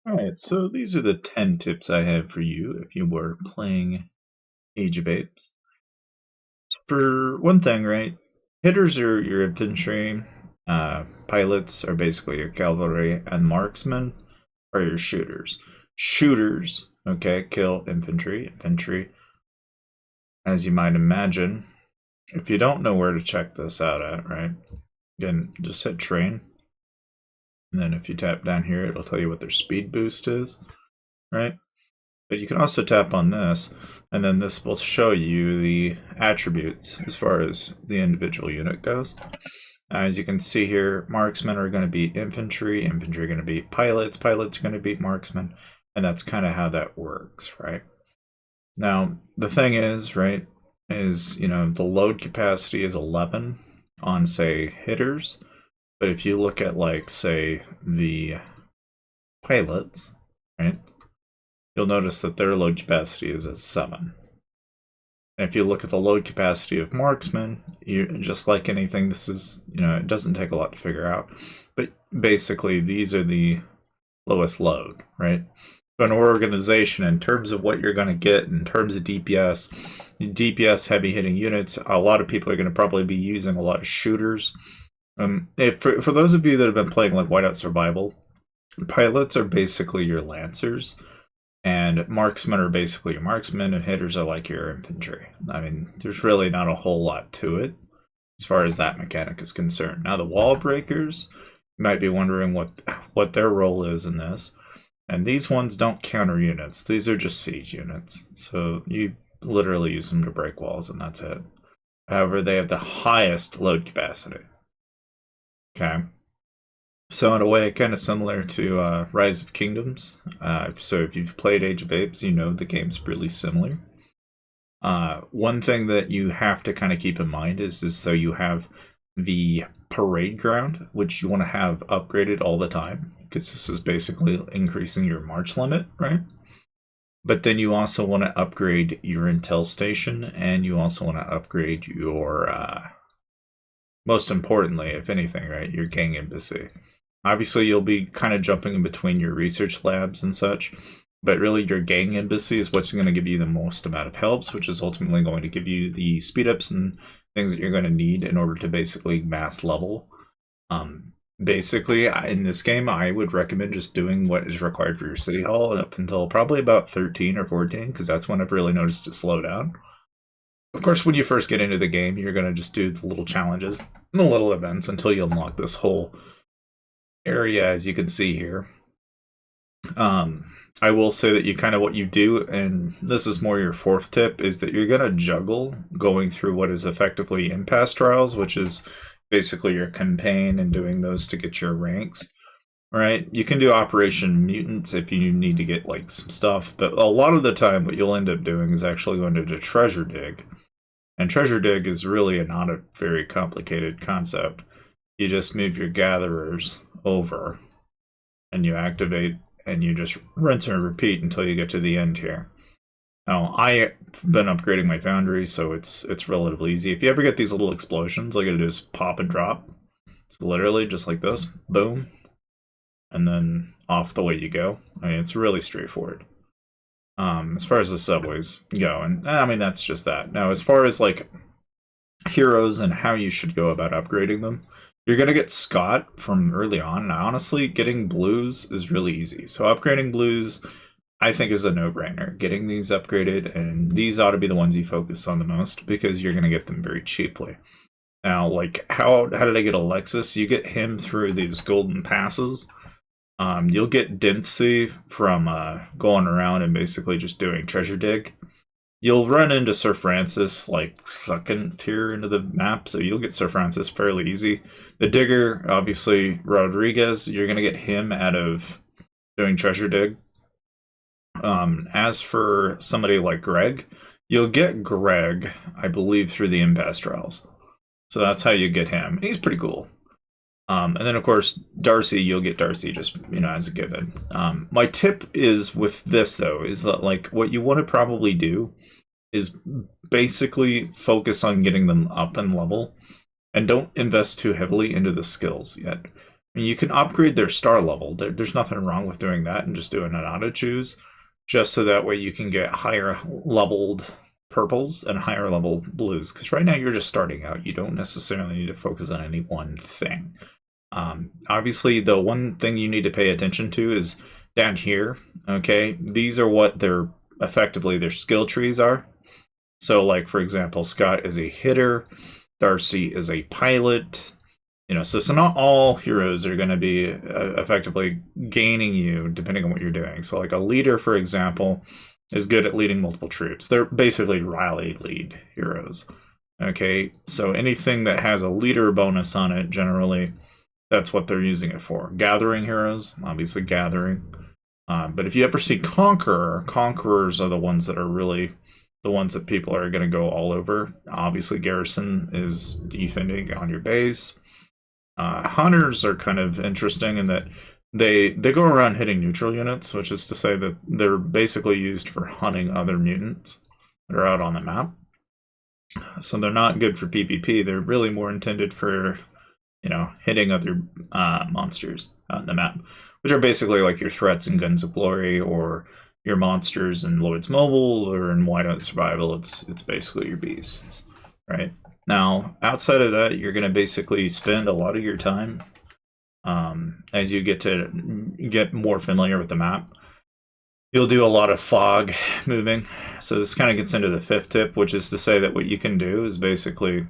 Alright, so these are the 10 tips I have for you if you were playing Age of Apes. For one thing, right, hitters are your infantry, pilots are basically your cavalry, and marksmen are your shooters. Shooters, okay, kill infantry. Infantry, as you might imagine, if you don't know where to check this out at, right, again, just hit train. And then if you tap down here, it'll tell you what their speed boost is, right? But you can also tap on this, and then this will show you the attributes as far as the individual unit goes. As you can see here, marksmen are going to beat infantry, infantry are going to beat pilots, pilots are going to beat marksmen, and that's kind of how that works, right? Now, the thing is, right, is, the load capacity is 11 on, say, hitters, but if you look at, like, say, the pilots, right, you'll notice that their load capacity is at 7. And if you look at the load capacity of marksmen, just like anything, this is, it doesn't take a lot to figure out. But basically, these are the lowest load, right? So an organization, in terms of what you're going to get, in terms of DPS heavy hitting units, a lot of people are going to probably be using a lot of shooters. For those of you that have been playing like Whiteout Survival, pilots are basically your lancers. And marksmen are basically your marksmen, and hitters are like your infantry. I mean, there's really not a whole lot to it as far as that mechanic is concerned. Now, the wall breakers, you might be wondering what their role is in this. And these ones don't counter units. These are just siege units. So you literally use them to break walls, and that's it. However, they have the highest load capacity. Okay. So in a way, kind of similar to Rise of Kingdoms. So if you've played Age of Apes, you know the game's really similar. One thing that you have to kind of keep in mind is so you have the parade ground, which you want to have upgraded all the time, because this is basically increasing your march limit, right? But then you also want to upgrade your intel station, and you also want to upgrade your, most importantly, if anything, right, your gang embassy. Obviously, you'll be kind of jumping in between your research labs and such, but really your gang embassy is what's going to give you the most amount of helps, which is ultimately going to give you the speed ups and things that you're going to need in order to basically mass level. Basically, in this game, I would recommend just doing what is required for your city hall up until probably about 13 or 14, because that's when I've really noticed it slow down. Of course, when you first get into the game, you're going to just do the little challenges and the little events until you unlock this whole area, as you can see here. I will say that what you do, and this is more your fourth tip, is that you're going to juggle going through what is effectively impasse trials, which is basically your campaign and doing those to get your ranks. Right? You can do Operation Mutants if you need to get like some stuff, but a lot of the time what you'll end up doing is actually going to do Treasure Dig. And Treasure Dig is really not a very complicated concept. You just move your gatherers over and you activate, and you just rinse and repeat until you get to the end here. Now, I've been upgrading my foundry, so it's relatively easy. If you ever get these little explosions, all you gotta do is pop and drop. So literally just like this, boom, and then off the way you go. I mean, it's really straightforward. As far as the subways go, and I mean, that's just that. Now, as far as like heroes and how you should go about upgrading them, you're going to get Scott from early on. And honestly, getting blues is really easy. So upgrading blues, I think, is a no-brainer. Getting these upgraded, and these ought to be the ones you focus on the most, because you're going to get them very cheaply. Now, like, how did I get Alexis? You get him through these golden passes. You'll get Dempsey from going around and basically just doing Treasure Dig. You'll run into Sir Francis, like, second tier into the map, so you'll get Sir Francis fairly easy. The Digger, obviously, Rodriguez, you're going to get him out of doing Treasure Dig. As for somebody like Greg, you'll get Greg, I believe, through the Impasse Trials. So that's how you get him. He's pretty cool. And then, of course, Darcy, you'll get Darcy just, as a given. My tip is with this, though, is that, like, what you want to probably do is basically focus on getting them up in level, and don't invest too heavily into the skills yet. And you can upgrade their star level. There's nothing wrong with doing that and just doing an auto choose, just so that way you can get higher leveled purples and higher level blues. Because right now you're just starting out. You don't necessarily need to focus on any one thing. Obviously, the one thing you need to pay attention to is down here. Okay, these are what their effectively their skill trees are. So, like for example, Scott is a hitter, Darcy is a pilot. So not all heroes are going to be effectively gaining you depending on what you're doing. So like a leader, for example, is good at leading multiple troops. They're basically rally lead heroes. Okay, so anything that has a leader bonus on it, generally, that's what they're using it for. Gathering heroes, obviously gathering. But if you ever see Conquerors are the ones that are really the ones that people are going to go all over. Obviously, Garrison is defending on your base. Hunters are kind of interesting in that they go around hitting neutral units, which is to say that they're basically used for hunting other mutants that are out on the map. So they're not good for PvP. They're really more intended for, hitting other monsters on the map, which are basically like your threats in Guns of Glory or your monsters in Lloyd's Mobile or in Whiteout Survival. It's basically your beasts, right? Now, outside of that, you're going to basically spend a lot of your time as you get more familiar with the map. You'll do a lot of fog moving. So this kind of gets into the fifth tip, which is to say that what you can do is basically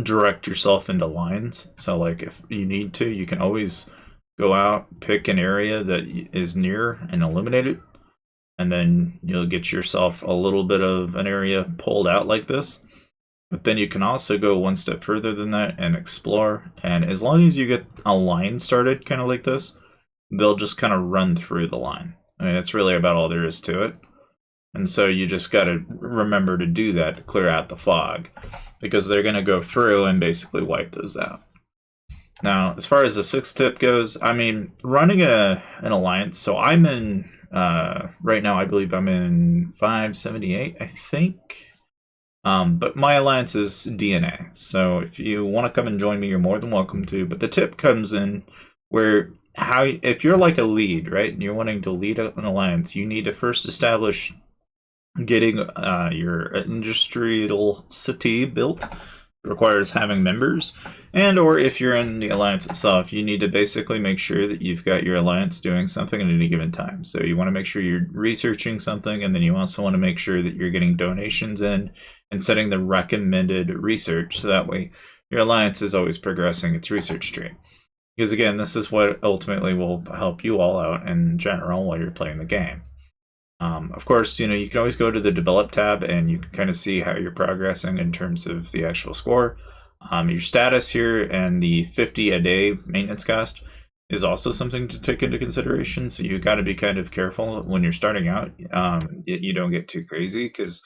direct yourself into lines. So like if you need to, you can always go out, pick an area that is near and eliminate it. And then you'll get yourself a little bit of an area pulled out like this. But then you can also go one step further than that and explore. And as long as you get a line started kind of like this, they'll just kind of run through the line. I mean, that's really about all there is to it. And so you just got to remember to do that to clear out the fog, because they're going to go through and basically wipe those out. Now, as far as the sixth tip goes, I mean, running an alliance, so I'm in, right now I believe I'm in 578, I think. But my alliance is DNA, so if you want to come and join me, you're more than welcome to. But the tip comes in where if you're like a lead, right, and you're wanting to lead an alliance, you need to first establish getting your industrial city built. It requires having members, and or if you're in the alliance itself, you need to basically make sure that you've got your alliance doing something at any given time. So you want to make sure you're researching something, and then you also want to make sure that you're getting donations in and setting the recommended research, so that way your alliance is always progressing its research tree. Because again, this is what ultimately will help you all out in general while you're playing the game. Of course, you can always go to the Develop tab and you can kind of see how you're progressing in terms of the actual score. Your status here and the 50 a day maintenance cost is also something to take into consideration. So you got to be kind of careful when you're starting out. You don't get too crazy, because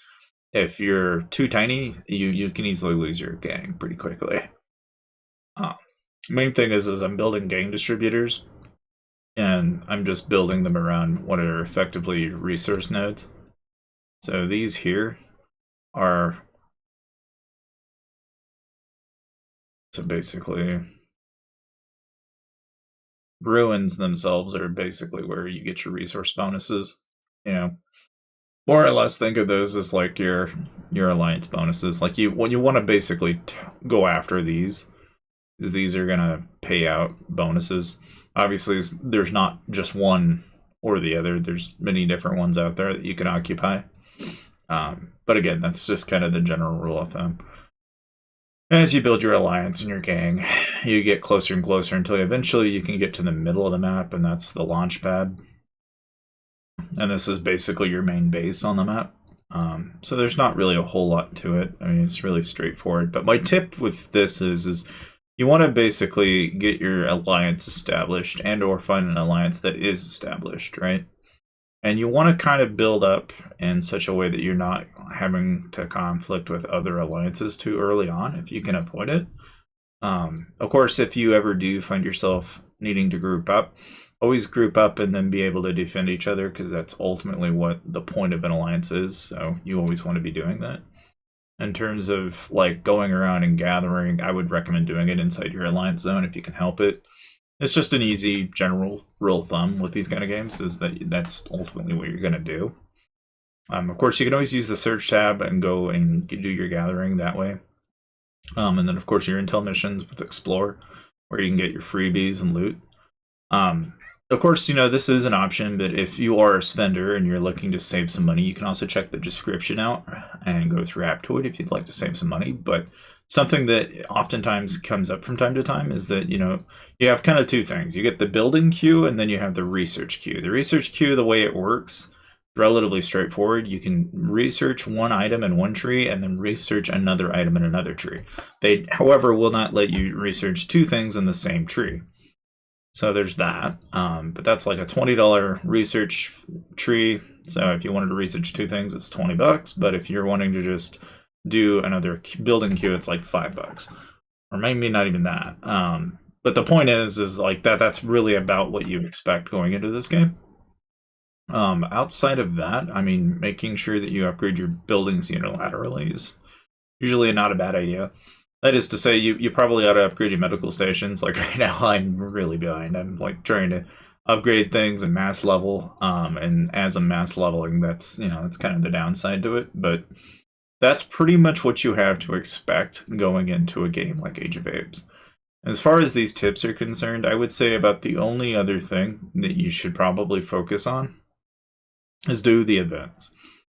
if you're too tiny, you can easily lose your gang pretty quickly. Main thing is I'm building gang distributors, and I'm just building them around what are effectively resource nodes. So these here are, so basically ruins themselves are basically where you get your resource bonuses. More or less think of those as like your alliance bonuses. Like you want to basically go after these, because these are gonna pay out bonuses. Obviously, there's not just one or the other. There's many different ones out there that you can occupy. But again, that's just kind of the general rule of thumb. As you build your alliance and your gang, you get closer and closer until eventually you can get to the middle of the map, and that's the launch pad. And this is basically your main base on the map. So there's not really a whole lot to it. I mean, it's really straightforward. But my tip with this is you want to basically get your alliance established, and or find an alliance that is established, right? And you want to kind of build up in such a way that you're not having to conflict with other alliances too early on, if you can avoid it. Of course, if you ever do find yourself needing to group up, always group up and then be able to defend each other, because that's ultimately what the point of an alliance is. So you always want to be doing that. in terms of like going around and gathering. I would recommend doing it inside your alliance zone if you can help it. It's just an easy general rule of thumb with these kind of games, is that that's ultimately what you're going to do. Of course, you can always use the search tab and go and do your gathering that way. And then, of course, your intel missions with Explore, where you can get your freebies and loot. Of course, this is an option, but if you are a spender and you're looking to save some money, you can also check the description out and go through Aptoid if you'd like to save some money. But something that oftentimes comes up from time to time is that, you have kind of two things. You get the building queue, and then you have the research queue. The research queue, the way it works, relatively straightforward. You can research one item in one tree and then research another item in another tree. They, however, will not let you research two things in the same tree. So there's that. But that's like a $20 research tree. So if you wanted to research two things, it's $20. But if you're wanting to just do another building queue, it's like $5, or maybe not even that. But the point is like that's really about what you expect going into this game. Outside of that, I mean, making sure that you upgrade your buildings unilaterally is usually not a bad idea. That is to say, you probably ought to upgrade your medical stations. Like right now, I'm really behind. I'm like trying to upgrade things and mass level. And as I'm mass leveling, that's that's kind of the downside to it. But that's pretty much what you have to expect going into a game like Age of Apes. As far as these tips are concerned, I would say about the only other thing that you should probably focus on is do the events.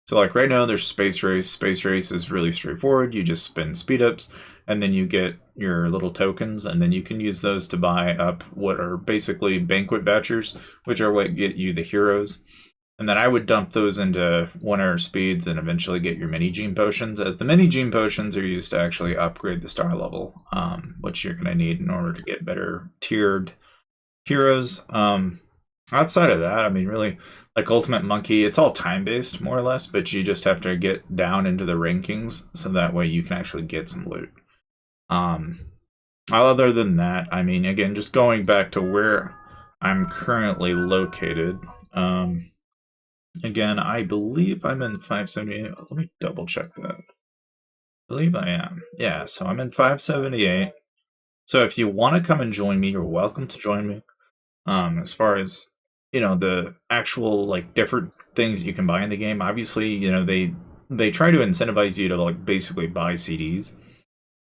So like right now there's Space Race. Space Race is really straightforward. You just spend speed ups and then you get your little tokens, and then you can use those to buy up what are basically banquet vouchers, which are what get you the heroes. And then I would dump those into 1-hour speeds and eventually get your mini gene potions, as the mini gene potions are used to actually upgrade the star level, which you're going to need in order to get better tiered heroes. Outside of that, I mean, really, like Ultimate Monkey, it's all time-based, more or less, but you just have to get down into the rankings, so that way you can actually get some loot. Other than that, I mean, again, just going back to where I'm currently located, again, I believe I'm in 578. Let me double-check that. I believe I am. Yeah, so I'm in 578. So if you want to come and join me, you're welcome to join me. As far as the actual like different things you can buy in the game, obviously they try to incentivize you to like basically buy CDs,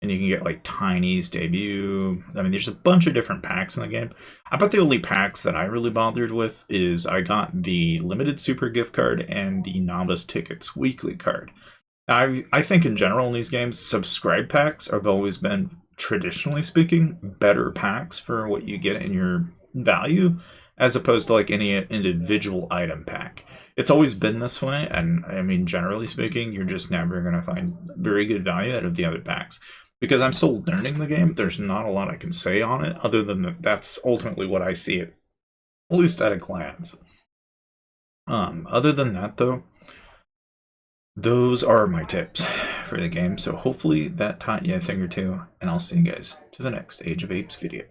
and you can get like Tiny's debut. I mean, there's a bunch of different packs in the game. I bet the only packs that I really bothered with is I got the limited super gift card and the novice tickets weekly card. I think in general in these games, subscribe packs have always been, traditionally speaking, better packs for what you get in your value, as opposed to like any individual item pack. It's always been this way, and I mean, generally speaking, you're just never going to find very good value out of the other packs. Because I'm still learning the game, there's not a lot I can say on it, other than that's ultimately what I see it, at least at a glance. Other than that, though, those are my tips for the game, so hopefully that taught you a thing or two, and I'll see you guys to the next Age of Apes video.